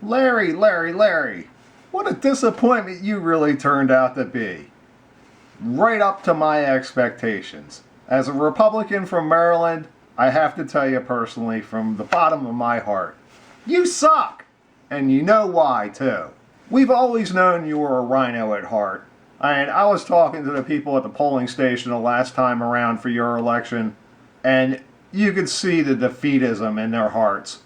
Larry, what a disappointment you really turned out to be. Right up to my expectations. As a Republican from Maryland, I have to tell you personally from the bottom of my heart, you suck! And you know why, too. We've always known you were a rhino at heart. And I was talking to the people at the polling station the last time around for your election, and you could see the defeatism in their hearts.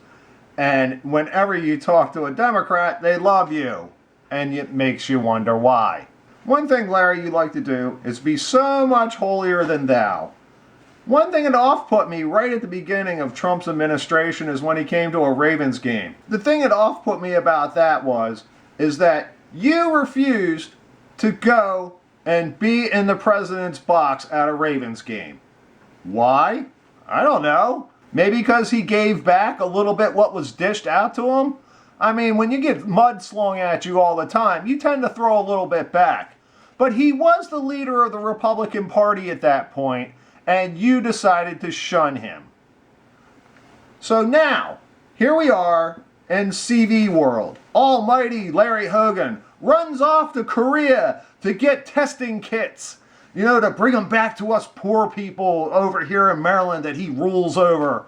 And whenever you talk to a Democrat, they love you. And it makes you wonder why. One thing, Larry, you like to do is be so much holier than thou. One thing that off-put me right at the beginning of Trump's administration is when he came to a Ravens game. The thing that off-put me about that is that you refused to go and be in the president's box at a Ravens game. Why? I don't know. Maybe because he gave back a little bit what was dished out to him? I mean, when you get mud slung at you all the time, you tend to throw a little bit back. But he was the leader of the Republican Party at that point, and you decided to shun him. So now, here we are in CV world. Almighty Larry Hogan runs off to Korea to get testing kits, to bring them back to us poor people over here in Maryland that he rules over.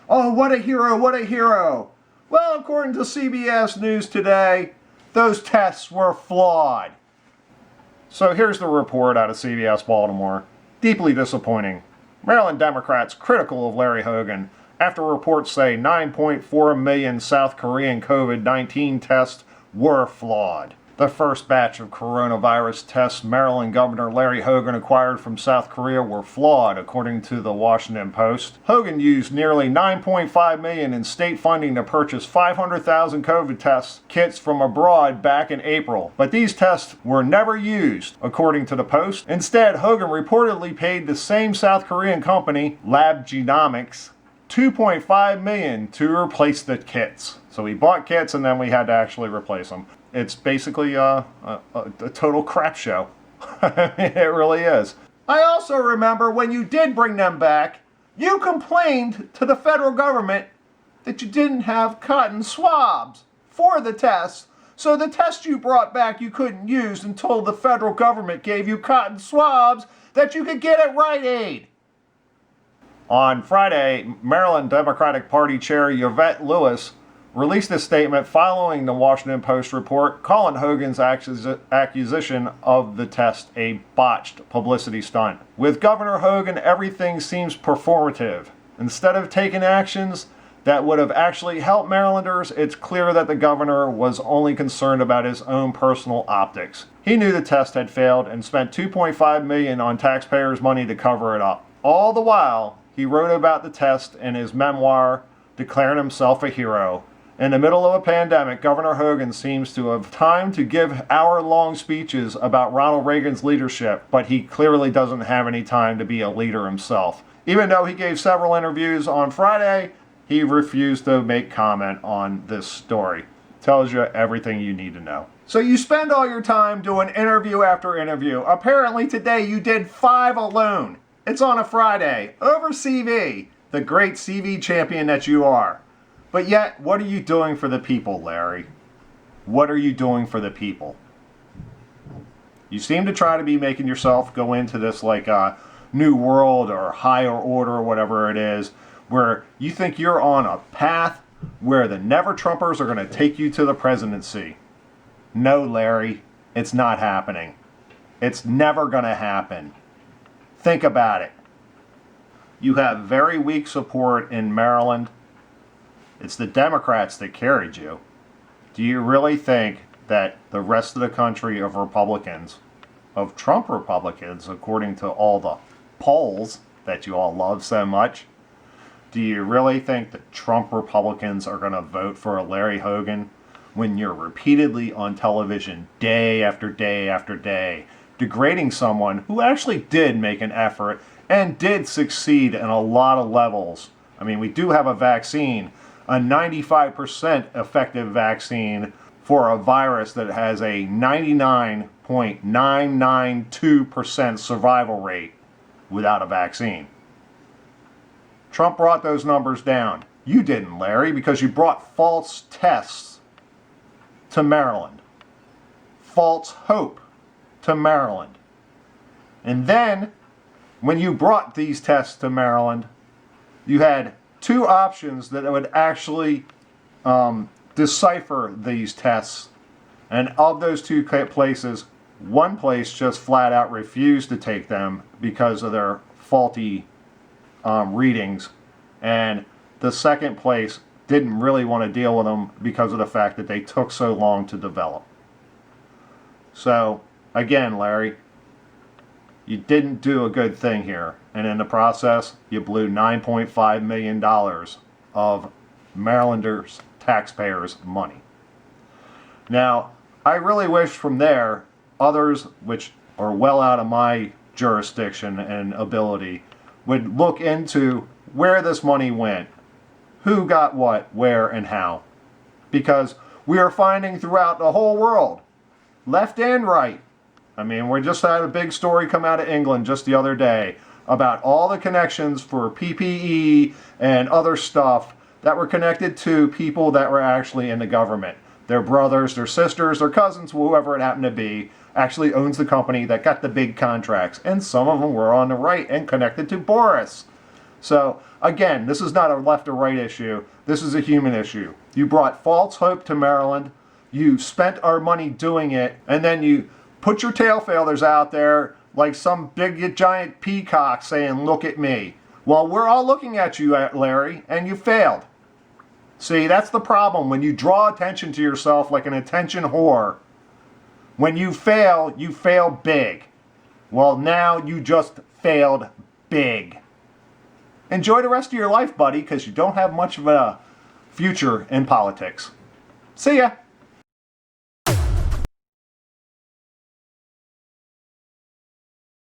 Oh, what a hero, what a hero. Well, according to CBS News today, those tests were flawed. So here's the report out of CBS Baltimore. Deeply disappointing. Maryland Democrats critical of Larry Hogan after reports say 9.4 million South Korean COVID-19 tests were flawed. The first batch of coronavirus tests Maryland Governor Larry Hogan acquired from South Korea were flawed, according to the Washington Post. Hogan used nearly $9.5 million in state funding to purchase 500,000 COVID test kits from abroad back in April. But these tests were never used, according to the Post. Instead, Hogan reportedly paid the same South Korean company, LabGenomics, $2.5 million to replace the kits. So we bought kits and then we had to actually replace them. It's basically a total crap show. It really is. I also remember when you did bring them back, you complained to the federal government that you didn't have cotton swabs for the tests. So the test you brought back you couldn't use until the federal government gave you cotton swabs that you could get at Rite Aid. On Friday, Maryland Democratic Party Chair Yvette Lewis released a statement following the Washington Post report calling Hogan's accusation of the test a botched publicity stunt. With Governor Hogan, everything seems performative. Instead of taking actions that would have actually helped Marylanders, it's clear that the governor was only concerned about his own personal optics. He knew the test had failed and spent $2.5 million on taxpayers' money to cover it up. All the while, he wrote about the test in his memoir, declaring himself a hero. In the middle of a pandemic, Governor Hogan seems to have time to give hour-long speeches about Ronald Reagan's leadership, but he clearly doesn't have any time to be a leader himself. Even though he gave several interviews on Friday, he refused to make comment on this story. Tells you everything you need to know. So you spend all your time doing interview after interview. Apparently today you did 5 alone. It's on a Friday, over CV, the great CV champion that you are. But yet, what are you doing for the people, Larry? What are you doing for the people? You seem to try to be making yourself go into this like a new world or higher order or whatever it is, where you think you're on a path where the never-Trumpers are going to take you to the presidency. No, Larry, it's not happening. It's never going to happen. Think about it. You have very weak support in Maryland. It's the Democrats that carried you. Do you really think that the rest of the country of Republicans, of Trump Republicans, according to all the polls that you all love so much, do you really think that Trump Republicans are going to vote for a Larry Hogan when you're repeatedly on television day after day after day degrading someone who actually did make an effort and did succeed in a lot of levels? I mean, we do have a vaccine, a 95% effective vaccine for a virus that has a 99.992% survival rate without a vaccine. Trump brought those numbers down. You didn't, Larry, because you brought false tests to Maryland. False hope to Maryland. And then, when you brought these tests to Maryland, you had two options that would actually decipher these tests. And of those two places, one place just flat out refused to take them because of their faulty readings. And the second place didn't really want to deal with them because of the fact that they took so long to develop. So, again, Larry, you didn't do a good thing here. And in the process, you blew $9.5 million of Marylanders' taxpayers' money. Now, I really wish from there, others, which are well out of my jurisdiction and ability, would look into where this money went, who got what, where, and how. Because we are finding throughout the whole world, left and right. I mean, we just had a big story come out of England just the other day about all the connections for PPE and other stuff that were connected to people that were actually in the government. Their brothers, their sisters, their cousins, whoever it happened to be, actually owns the company that got the big contracts. And some of them were on the right and connected to Boris. So, again, this is not a left or right issue. This is a human issue. You brought false hope to Maryland. You spent our money doing it. And then you put your tail feathers out there like some big giant peacock saying, look at me. Well, we're all looking at you, Larry, and you failed. See, that's the problem. When you draw attention to yourself like an attention whore, when you fail big. Well, now you just failed big. Enjoy the rest of your life, buddy, because you don't have much of a future in politics. See ya.